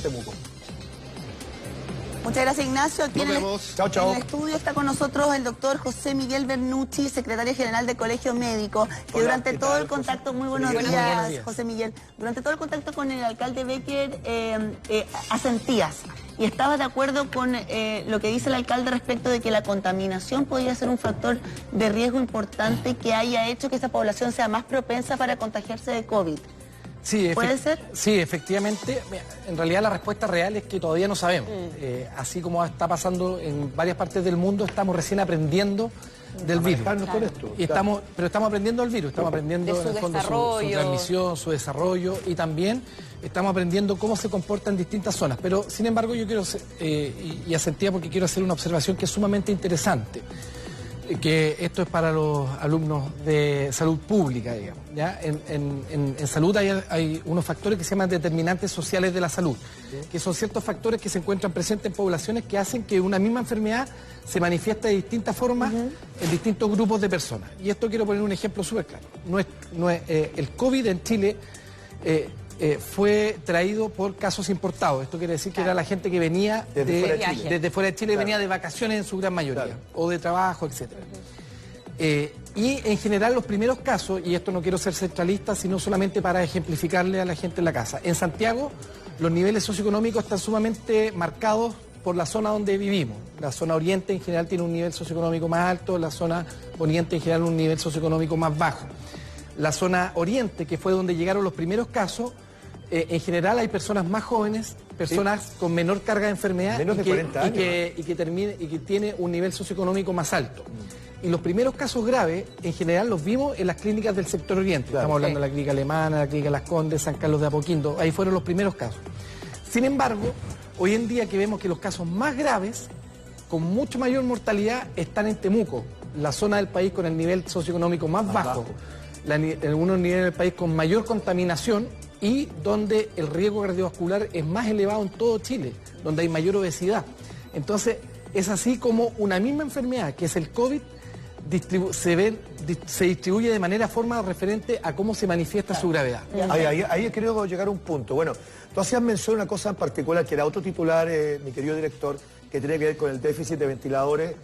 Temuco. Muchas gracias, Ignacio. Aquí Nos vemos. Chao, chao. En el estudio está con nosotros el doctor José Miguel Bernucci, secretario general del Colegio Médico, que durante todo el contacto, muy buenos días, José Miguel, durante todo el contacto con el alcalde Becker, asentías y estabas de acuerdo con lo que dice el alcalde respecto de que la contaminación podría ser un factor de riesgo importante que haya hecho que esa población sea más propensa para contagiarse de COVID. Sí, ¿Puede ser? Sí, efectivamente. En realidad la respuesta real es que todavía no sabemos. Así como está pasando en varias partes del mundo, estamos recién aprendiendo del virus. Con esto, y pero estamos aprendiendo del virus, estamos aprendiendo de su en el fondo su transmisión, su desarrollo, y también estamos aprendiendo cómo se comporta en distintas zonas. Pero sin embargo yo quiero, y asentía porque quiero hacer una observación que es sumamente interesante, que esto es para los alumnos de salud pública, digamos. ¿Ya? En salud hay unos factores que se llaman determinantes sociales de la salud, que son ciertos factores que se encuentran presentes en poblaciones que hacen que una misma enfermedad se manifieste de distintas formas en distintos grupos de personas. Y esto quiero poner un ejemplo súper claro. El COVID en Chile fue traído por casos importados. Esto quiere decir que era la gente que venía desde fuera de Chile, venía de vacaciones en su gran mayoría, o de trabajo, etc. Y en general los primeros casos, y esto no quiero ser centralista, sino solamente para ejemplificarle a la gente en la casa. En Santiago los niveles socioeconómicos están sumamente marcados por la zona donde vivimos. La zona oriente en general tiene un nivel socioeconómico más alto, la zona poniente en general un nivel socioeconómico más bajo. La zona oriente, que fue donde llegaron los primeros casos, en general hay personas más jóvenes, personas con menor carga de enfermedad menos de 40 años, y que tiene un nivel socioeconómico más alto. Y los primeros casos graves, en general, los vimos en las clínicas del sector oriente. Estamos hablando de la clínica alemana, la clínica Las Condes, San Carlos de Apoquindo. Ahí fueron los primeros casos. Sin embargo, hoy en día que vemos que los casos más graves, con mucho mayor mortalidad, están en Temuco, la zona del país con el nivel socioeconómico más bajo. En algunos niveles del país con mayor contaminación y donde el riesgo cardiovascular es más elevado en todo Chile, donde hay mayor obesidad. Entonces, es así como una misma enfermedad, que es el COVID, se distribuye de forma referente a cómo se manifiesta su gravedad. Ahí creo llegar a un punto. Bueno, tú hacías mención a una cosa en particular, que era otro titular, mi querido director, que tiene que ver con el déficit de ventiladores.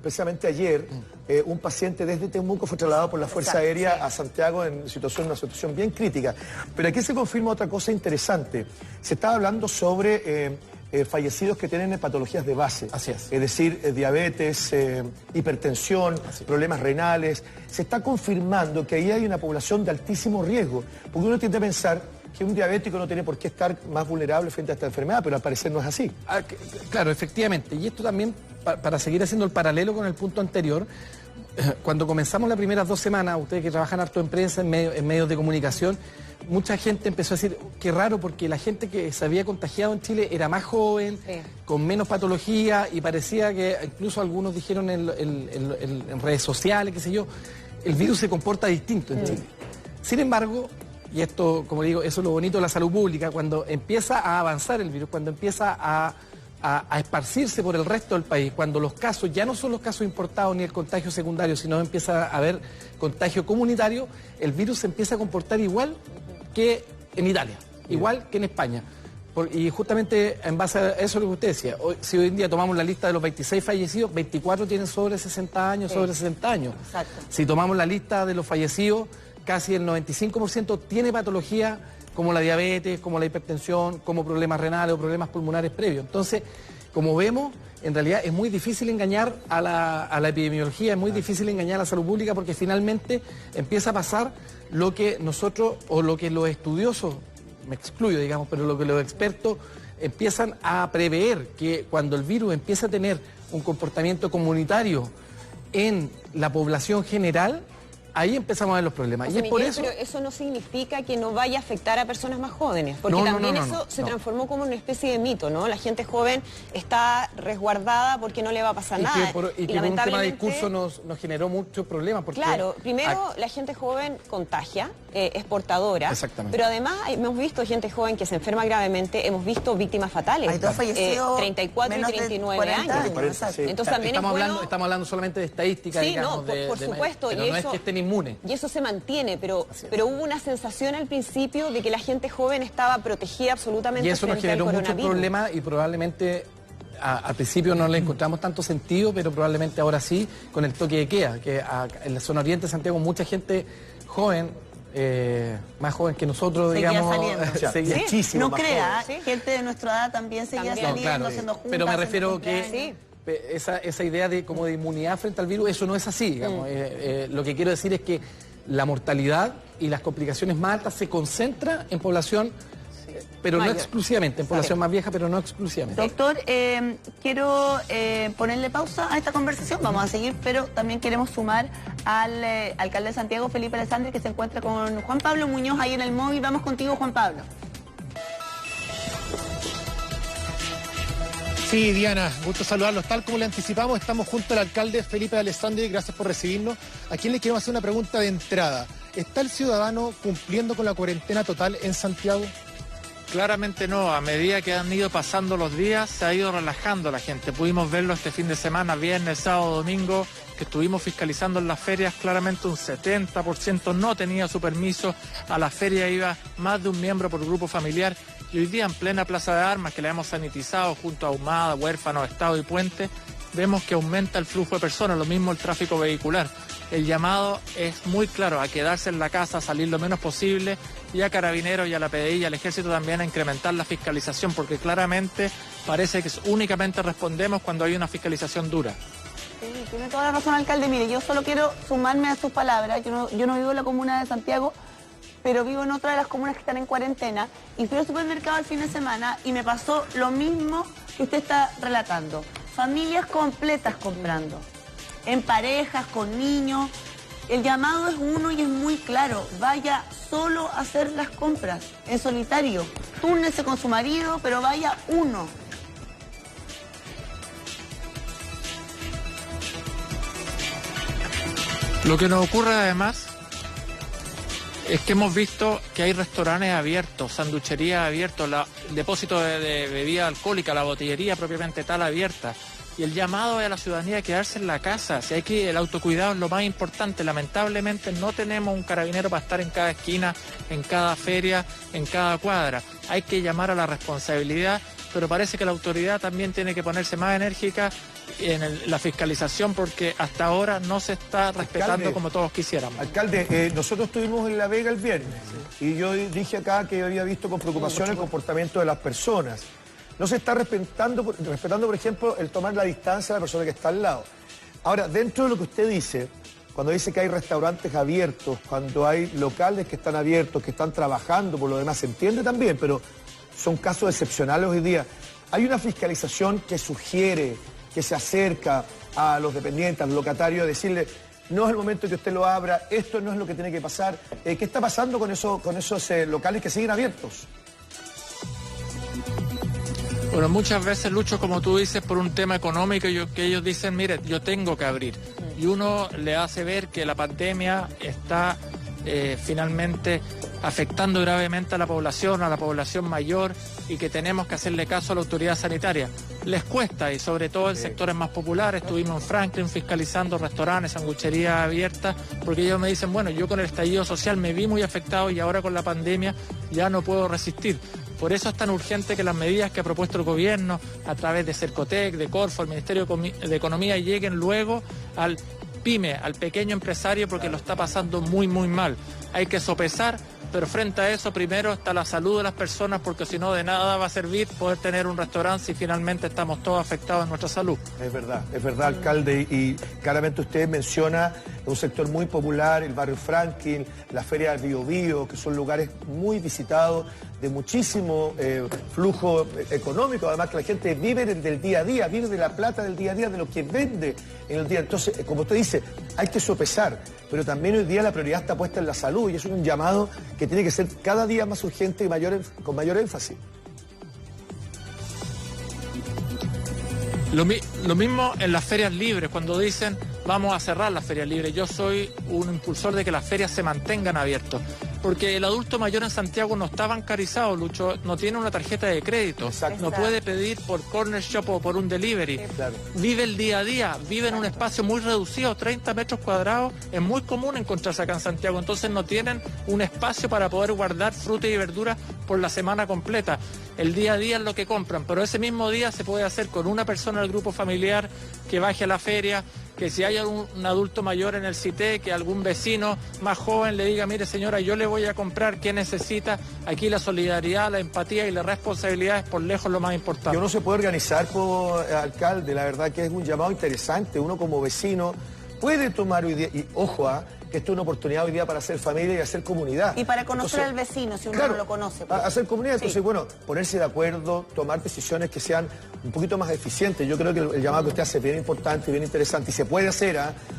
Precisamente ayer, un paciente desde Temuco fue trasladado por la Fuerza Aérea a Santiago en una situación bien crítica. Pero aquí se confirma otra cosa interesante. Se estaba hablando sobre fallecidos que tienen patologías de base. Así es. Es decir, diabetes, hipertensión, problemas renales. Se está confirmando que ahí hay una población de altísimo riesgo. Porque uno tiende a pensar que un diabético no tiene por qué estar más vulnerable frente a esta enfermedad, pero al parecer no es así. Claro, efectivamente. Y esto también, para seguir haciendo el paralelo con el punto anterior, cuando comenzamos las primeras 2 semanas, ustedes que trabajan harto en prensa, en medios de comunicación, mucha gente empezó a decir, qué raro, porque la gente que se había contagiado en Chile era más joven, con menos patología, y parecía que, incluso algunos dijeron en redes sociales, qué sé yo, el virus se comporta distinto en Chile. Sin embargo, y esto, como digo, eso es lo bonito de la salud pública, cuando empieza a avanzar el virus, cuando empieza a esparcirse por el resto del país, cuando los casos ya no son los casos importados ni el contagio secundario, sino empieza a haber contagio comunitario, el virus se empieza a comportar igual que en Italia, igual que en España. Y justamente en base a eso lo que usted decía, si hoy en día tomamos la lista de los 26 fallecidos, 24 tienen sobre 60 años, sobre 60 años. Exacto. Si tomamos la lista de los fallecidos, casi el 95% tiene patología como la diabetes, como la hipertensión, como problemas renales o problemas pulmonares previos. Entonces, como vemos, en realidad es muy difícil engañar a la epidemiología, es muy difícil engañar a la salud pública, porque finalmente empieza a pasar lo que nosotros, o lo que los estudiosos, me excluyo, digamos, pero lo que los expertos empiezan a prever, que cuando el virus empieza a tener un comportamiento comunitario en la población general, ahí empezamos a ver los problemas. Y es por eso... Pero eso no significa que no vaya a afectar a personas más jóvenes, porque también eso se transformó como una especie de mito, ¿no? La gente joven está resguardada porque no le va a pasar nada. Y por un tema de discurso nos generó muchos problemas. Porque claro, primero la gente joven contagia, es portadora, pero además hemos visto gente joven que se enferma gravemente, hemos visto víctimas fatales. Hay 2 fallecidos 34 y 39 años. Entonces también estamos hablando solamente de estadística, sí, digamos, no, por supuesto. pero y no eso, es que estén inmune. Y eso se mantiene, pero hubo una sensación al principio de que la gente joven estaba protegida absolutamente. Y eso nos generó muchos problemas y probablemente al principio no le encontramos tanto sentido, pero probablemente ahora sí, con el toque de queda, que en la zona oriente de Santiago mucha gente joven, más joven que nosotros, digamos, seguía muchísimo. No crea, gente de nuestra edad también seguía saliendo, claro, haciendo juntas. Pero me refiero que esa idea de como de inmunidad frente al virus, eso no es así, digamos. Lo que quiero decir es que la mortalidad y las complicaciones más altas se concentran en población, pero no exclusivamente, en población más vieja, pero no exclusivamente. Doctor, quiero ponerle pausa a esta conversación, vamos a seguir, pero también queremos sumar al alcalde de Santiago, Felipe Alessandri, que se encuentra con Juan Pablo Muñoz ahí en el móvil. Vamos contigo, Juan Pablo. Sí, Diana, gusto saludarlos. Tal como le anticipamos, estamos junto al alcalde Felipe Alessandri, gracias por recibirnos. ¿A quién le queremos hacer una pregunta de entrada? ¿Está el ciudadano cumpliendo con la cuarentena total en Santiago? Claramente no, a medida que han ido pasando los días se ha ido relajando la gente. Pudimos verlo este fin de semana, viernes, sábado, domingo, que estuvimos fiscalizando en las ferias. Claramente un 70% no tenía su permiso, a la feria iba más de un miembro por grupo familiar. Y hoy día en plena Plaza de Armas, que la hemos sanitizado junto a Ahumada, Huérfanos, Estado y Puente, vemos que aumenta el flujo de personas, lo mismo el tráfico vehicular. El llamado es muy claro, a quedarse en la casa, a salir lo menos posible, y a Carabineros y a la PDI y al Ejército también a incrementar la fiscalización, porque claramente parece que únicamente respondemos cuando hay una fiscalización dura. Sí, tiene toda la razón, alcalde. Mire, yo solo quiero sumarme a sus palabras. Yo no vivo en la comuna de Santiago, pero vivo en otra de las comunas que están en cuarentena, y fui al supermercado el fin de semana y me pasó lo mismo que usted está relatando. Familias completas comprando, en parejas, con niños. El llamado es uno y es muy claro: vaya solo a hacer las compras, en solitario. Túrnese con su marido, pero vaya uno. Lo que nos ocurre además es que hemos visto que hay restaurantes abiertos, sanducherías abiertos, el depósito de bebida alcohólica, la botillería propiamente tal abierta. Y el llamado es a la ciudadanía a quedarse en la casa. Si hay que, el autocuidado es lo más importante. Lamentablemente no tenemos un carabinero para estar en cada esquina, en cada feria, en cada cuadra. Hay que llamar a la responsabilidad, pero parece que la autoridad también tiene que ponerse más enérgica en la fiscalización, porque hasta ahora no se está respetando, alcalde, como todos quisiéramos. Alcalde, nosotros estuvimos en La Vega el viernes y yo dije acá que había visto con preocupación el comportamiento de las personas. No se está respetando, por ejemplo, el tomar la distancia de la persona que está al lado. Ahora, dentro de lo que usted dice, cuando dice que hay restaurantes abiertos, cuando hay locales que están abiertos, que están trabajando, por lo demás se entiende también, pero son casos excepcionales hoy día. Hay una fiscalización que sugiere, que se acerca a los dependientes, a los locatarios, a decirle: no es el momento que usted lo abra, esto no es lo que tiene que pasar. ¿Qué está pasando con esos locales que siguen abiertos? Bueno, muchas veces, Lucho, como tú dices, por un tema económico, que ellos dicen: mire, yo tengo que abrir. Y uno le hace ver que la pandemia está finalmente afectando gravemente a la población mayor, y que tenemos que hacerle caso a la autoridad sanitaria. Les cuesta, y sobre todo en sectores más populares. Estuvimos en Franklin fiscalizando restaurantes, sangucherías abiertas, porque ellos me dicen: bueno, yo con el estallido social me vi muy afectado y ahora con la pandemia ya no puedo resistir. Por eso es tan urgente que las medidas que ha propuesto el gobierno a través de Cercotec, de Corfo, el Ministerio de Economía, lleguen luego al pyme, al pequeño empresario, porque lo está pasando muy, muy mal. Hay que sopesar, pero frente a eso primero está la salud de las personas, porque si no, de nada va a servir poder tener un restaurante si finalmente estamos todos afectados en nuestra salud. Es verdad, alcalde, y claramente usted menciona un sector muy popular, el barrio Franklin, la feria del Bío Bío, que son lugares muy visitados, de muchísimo flujo económico, además que la gente vive del día a día, vive de la plata del día a día, de lo que vende en el día. Entonces, como usted dice, hay que sopesar, pero también hoy día la prioridad está puesta en la salud, y es un llamado que tiene que ser cada día más urgente y con mayor énfasis. Lo mismo en las ferias libres, cuando dicen: vamos a cerrar las ferias libres. Yo soy un impulsor de que las ferias se mantengan abiertas, Porque el adulto mayor en Santiago no está bancarizado, Lucho, no tiene una tarjeta de crédito, no puede pedir por corner shop o por un delivery. Claro. Vive el día a día, vive en un espacio muy reducido, 30 metros cuadrados, es muy común encontrarse acá en Santiago, entonces no tienen un espacio para poder guardar fruta y verduras por la semana completa. El día a día es lo que compran, pero ese mismo día se puede hacer con una persona del grupo familiar que baje a la feria, que si hay un adulto mayor en el CITE, que algún vecino más joven le diga, mire señora, yo le voy a comprar, ¿qué necesita? Aquí la solidaridad, la empatía y la responsabilidad es por lejos lo más importante. Y uno se puede organizar, alcalde, la verdad que es un llamado interesante. Uno como vecino puede tomar hoy día, y ojo, que esto es una oportunidad hoy día para hacer familia y hacer comunidad. Y para conocer al vecino, si uno no lo conoce. Pues. Hacer comunidad, entonces, bueno, ponerse de acuerdo, tomar decisiones que sean un poquito más eficientes. Yo creo que el llamado que usted hace es bien importante y bien interesante. Y se puede hacer,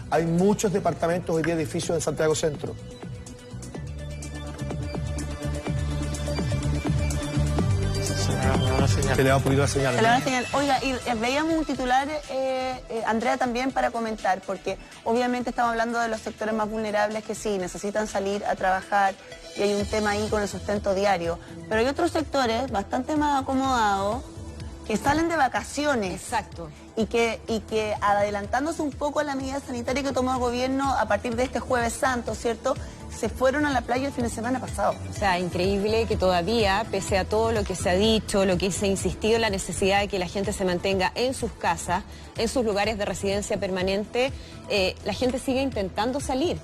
hay muchos departamentos hoy día, edificios en Santiago Centro. Se le va a poner la señal. Oiga, y veíamos un titular, Andrea, también para comentar, porque obviamente estamos hablando de los sectores más vulnerables que sí, necesitan salir a trabajar y hay un tema ahí con el sustento diario. Pero hay otros sectores bastante más acomodados que salen de vacaciones. Exacto. Y que adelantándose un poco a la medida sanitaria que tomó el gobierno a partir de este Jueves Santo, ¿cierto?, se fueron a la playa el fin de semana pasado. O sea, increíble que todavía, pese a todo lo que se ha dicho, lo que se ha insistido en la necesidad de que la gente se mantenga en sus casas, en sus lugares de residencia permanente, la gente sigue intentando salir.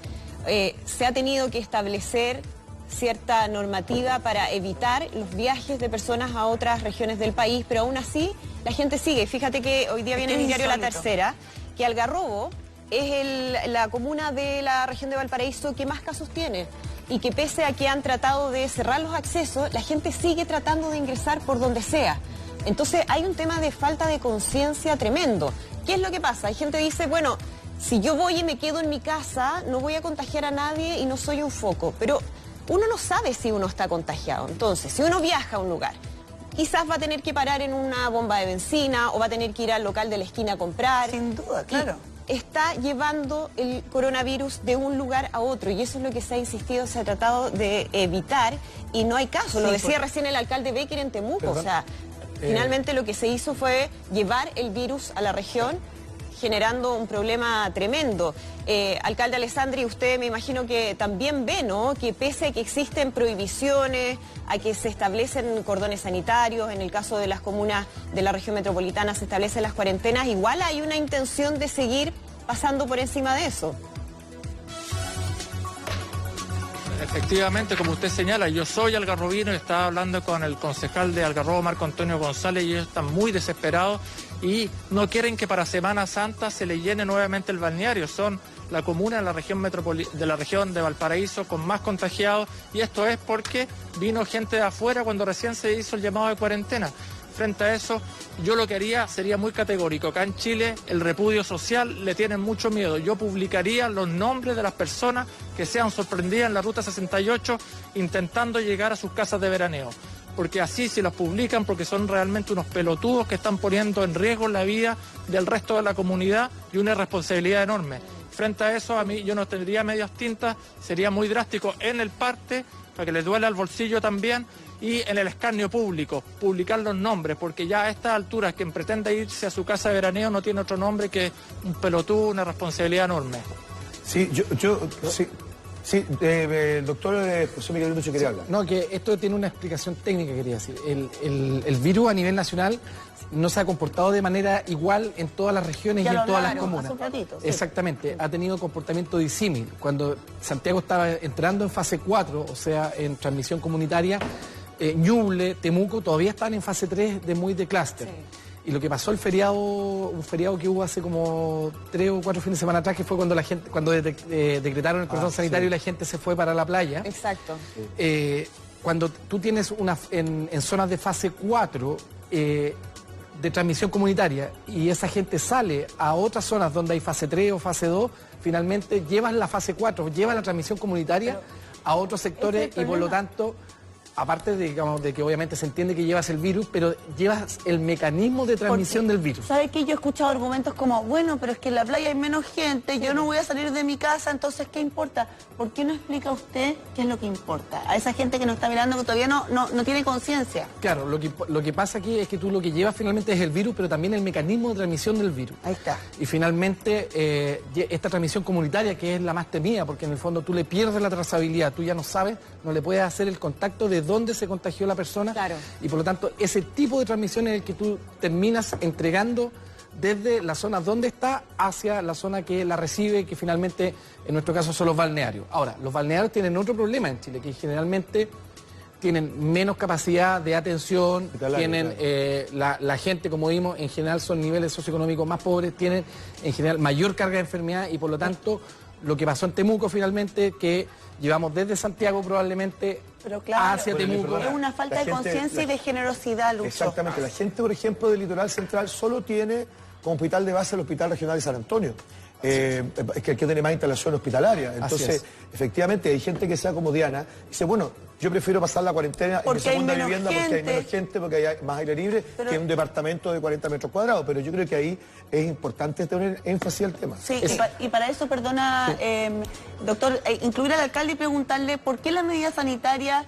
Se ha tenido que establecer cierta normativa para evitar los viajes de personas a otras regiones del país, pero aún así la gente sigue. Fíjate que hoy día viene en el diario La Tercera, que Algarrobo es la comuna de la región de Valparaíso que más casos tiene y que pese a que han tratado de cerrar los accesos, la gente sigue tratando de ingresar por donde sea. Entonces hay un tema de falta de conciencia tremendo. ¿Qué es lo que pasa? Hay gente que dice, bueno, si yo voy y me quedo en mi casa, no voy a contagiar a nadie y no soy un foco, pero uno no sabe si uno está contagiado. Entonces, si uno viaja a un lugar, quizás va a tener que parar en una bomba de benzina o va a tener que ir al local de la esquina a comprar. Sin duda, claro. Está llevando el coronavirus de un lugar a otro y eso es lo que se ha insistido, se ha tratado de evitar y no hay caso. Lo decía recién el alcalde Becker en Temuco. ¿Perdón? O sea, finalmente lo que se hizo fue llevar el virus a la región, generando un problema tremendo. Alcalde Alessandri, usted me imagino que también ve, ¿no?, que pese a que existen prohibiciones, a que se establecen cordones sanitarios, en el caso de las comunas de la región metropolitana se establecen las cuarentenas, igual hay una intención de seguir pasando por encima de eso. Efectivamente, como usted señala, yo soy algarrobino y estaba hablando con el concejal de Algarrobo, Marco Antonio González, y ellos están muy desesperados y no quieren que para Semana Santa se le llene nuevamente el balneario. Son la comuna de la región de Valparaíso con más contagiados y esto es porque vino gente de afuera cuando recién se hizo el llamado de cuarentena. Frente a eso, yo lo que haría sería muy categórico. Acá en Chile el repudio social le tienen mucho miedo. Yo publicaría los nombres de las personas que sean sorprendidas en la Ruta 68 intentando llegar a sus casas de veraneo. Porque así si los publican, porque son realmente unos pelotudos que están poniendo en riesgo la vida del resto de la comunidad y una irresponsabilidad enorme. Frente a eso, a mí yo no tendría medias tintas, sería muy drástico en el parte, para que les duela el bolsillo también, y en el escarnio público, publicar los nombres, porque ya a estas alturas quien pretende irse a su casa de veraneo no tiene otro nombre que un pelotudo, una responsabilidad enorme. Sí, sí, el doctor José Miguel Bernucci quería hablar. No, que esto tiene una explicación técnica, quería decir. El virus a nivel nacional no se ha comportado de manera igual en todas las regiones y en todas las comunas. Hace un ratito, sí. Exactamente, ha tenido comportamiento disímil. Cuando Santiago estaba entrando en fase 4, o sea, en transmisión comunitaria, Ñuble, Temuco todavía están en fase 3 de clúster. Sí. Y lo que pasó un feriado que hubo hace como 3 o 4 fines de semana atrás, que fue cuando decretaron el cordón sanitario y la gente se fue para la playa. Exacto. Cuando tú tienes en zonas de fase 4 de transmisión comunitaria y esa gente sale a otras zonas donde hay fase 3 o fase 2, finalmente llevas la fase 4, llevas la transmisión comunitaria a otros sectores y por lo tanto aparte de, digamos, de que obviamente se entiende que llevas el virus, pero llevas el mecanismo de transmisión del virus. ¿Sabe qué? Yo he escuchado argumentos como, bueno, pero es que en la playa hay menos gente, yo no voy a salir de mi casa, entonces, ¿qué importa? ¿Por qué no explica usted qué es lo que importa? A esa gente que nos está mirando que todavía no tiene conciencia. Claro, lo que pasa aquí es que tú lo que llevas finalmente es el virus, pero también el mecanismo de transmisión del virus. Ahí está. Y finalmente, esta transmisión comunitaria, que es la más temida, porque en el fondo tú le pierdes la trazabilidad, tú ya no sabes, no le puedes hacer el contacto de dónde se contagió la persona. Claro. Y por lo tanto, ese tipo de transmisión es el que tú terminas entregando desde la zona donde está hacia la zona que la recibe, que finalmente en nuestro caso son los balnearios. Ahora, los balnearios tienen otro problema en Chile, que generalmente tienen menos capacidad de atención, tienen la gente, como vimos, en general son niveles socioeconómicos más pobres, tienen en general mayor carga de enfermedad y por lo tanto lo que pasó en Temuco finalmente, que llevamos desde Santiago probablemente hacia Temuco. Es una falta de conciencia y de generosidad, Lucho. Exactamente. La gente, por ejemplo, del litoral central solo tiene como hospital de base el Hospital Regional de San Antonio. Es que el que tiene más instalación hospitalaria. Entonces, efectivamente, hay gente que sea como Diana, dice, bueno, yo prefiero pasar la cuarentena en mi segunda vivienda porque hay menos gente, porque hay más aire libre, que un departamento de 40 metros cuadrados. Pero yo creo que ahí es importante tener énfasis al tema. Sí, y para eso, perdona, doctor, incluir al alcalde y preguntarle por qué la medida sanitaria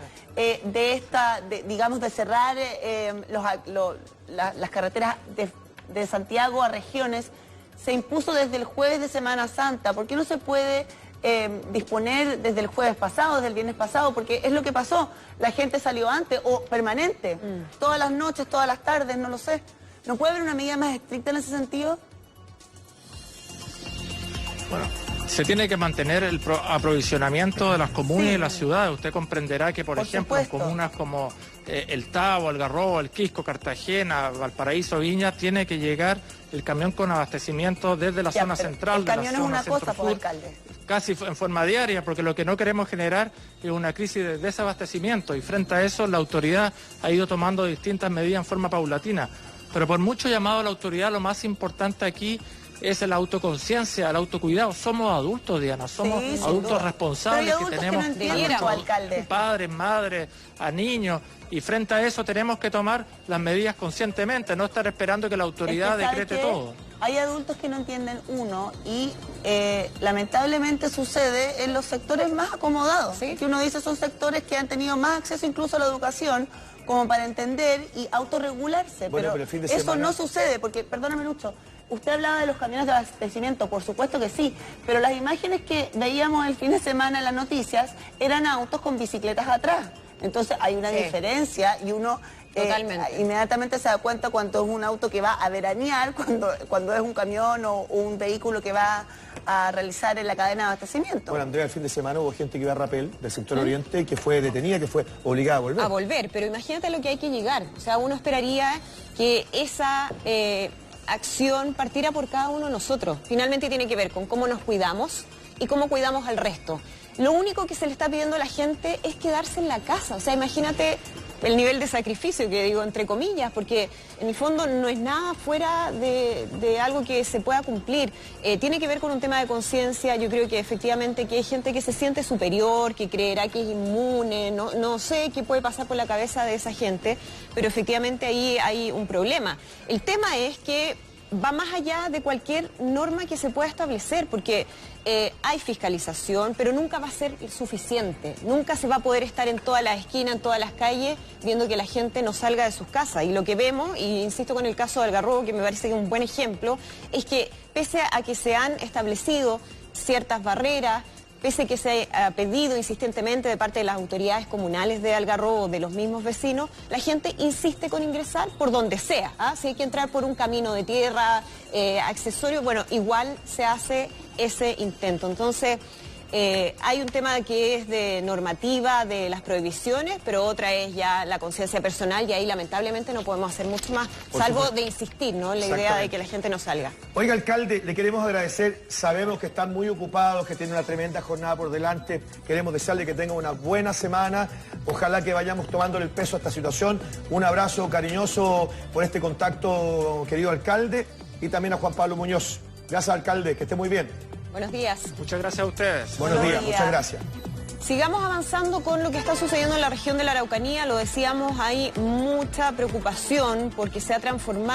digamos, de cerrar las carreteras de Santiago a regiones se impuso desde el jueves de Semana Santa. ¿Por qué no se puede disponer desde el jueves pasado, desde el viernes pasado? Porque es lo que pasó. La gente salió antes o permanente, todas las noches, todas las tardes, no lo sé. ¿No puede haber una medida más estricta en ese sentido? Bueno, se tiene que mantener el aprovisionamiento de las comunas y las ciudades. Usted comprenderá que, por ejemplo, en comunas como El Tabo, Algarrobo, El Quisco, Cartagena, Valparaíso, Viña, tiene que llegar el camión con abastecimiento desde la zona central, de la zona centro-sur, casi en forma diaria, porque lo que no queremos generar es una crisis de desabastecimiento, y frente a eso la autoridad ha ido tomando distintas medidas en forma paulatina. Pero por mucho llamado a la autoridad, lo más importante aquí es la autoconciencia, el autocuidado. Somos adultos, Diana, somos adultos responsables que tenemos padres, madres, a niños, y frente a eso tenemos que tomar las medidas conscientemente, no estar esperando que la autoridad decrete todo. Hay adultos que no entienden y lamentablemente sucede en los sectores más acomodados, que uno dice son sectores que han tenido más acceso incluso a la educación como para entender y autorregularse, pero el fin de semana... eso no sucede, porque, perdóname Lucho, usted hablaba de los camiones de abastecimiento, por supuesto que sí, pero las imágenes que veíamos el fin de semana en las noticias eran autos con bicicletas atrás. Entonces hay una diferencia y uno inmediatamente se da cuenta cuando es un auto que va a veranear, cuando es un camión o un vehículo que va a realizar en la cadena de abastecimiento. Bueno, Andrea, el fin de semana hubo gente que iba a Rapel, del sector oriente, que fue detenida, que fue obligada a volver. A volver, pero imagínate lo que hay que llegar. O sea, uno esperaría que esa acción partiera por cada uno de nosotros. Finalmente tiene que ver con cómo nos cuidamos y cómo cuidamos al resto. Lo único que se le está pidiendo a la gente es quedarse en la casa. O sea, imagínate el nivel de sacrificio, que digo entre comillas, porque en el fondo no es nada fuera de algo que se pueda cumplir. Tiene que ver con un tema de conciencia. Yo creo que efectivamente que hay gente que se siente superior, que creerá que es inmune, no sé qué puede pasar por la cabeza de esa gente, pero efectivamente ahí hay un problema. El tema es que va más allá de cualquier norma que se pueda establecer, porque hay fiscalización, pero nunca va a ser suficiente. Nunca se va a poder estar en todas las esquinas, en todas las calles, viendo que la gente no salga de sus casas. Y lo que vemos, y insisto con el caso de Algarrobo, que me parece que es un buen ejemplo, es que pese a que se han establecido ciertas barreras, pese a que se ha pedido insistentemente de parte de las autoridades comunales de Algarrobo, de los mismos vecinos, la gente insiste con ingresar por donde sea. Si hay que entrar por un camino de tierra, accesorio, bueno, igual se hace ese intento. Entonces, hay un tema que es de normativa, de las prohibiciones, pero otra es ya la conciencia personal, y ahí lamentablemente no podemos hacer mucho más, salvo de insistir, ¿no?, en la idea de que la gente no salga. Oiga, alcalde, le queremos agradecer, sabemos que están muy ocupados, que tienen una tremenda jornada por delante, queremos desearle que tenga una buena semana, ojalá que vayamos tomándole el peso a esta situación. Un abrazo cariñoso por este contacto, querido alcalde, y también a Juan Pablo Muñoz. Gracias, alcalde, que esté muy bien. Buenos días. Muchas gracias a ustedes. Buenos días, muchas gracias. Sigamos avanzando con lo que está sucediendo en la región de la Araucanía. Lo decíamos, hay mucha preocupación porque se ha transformado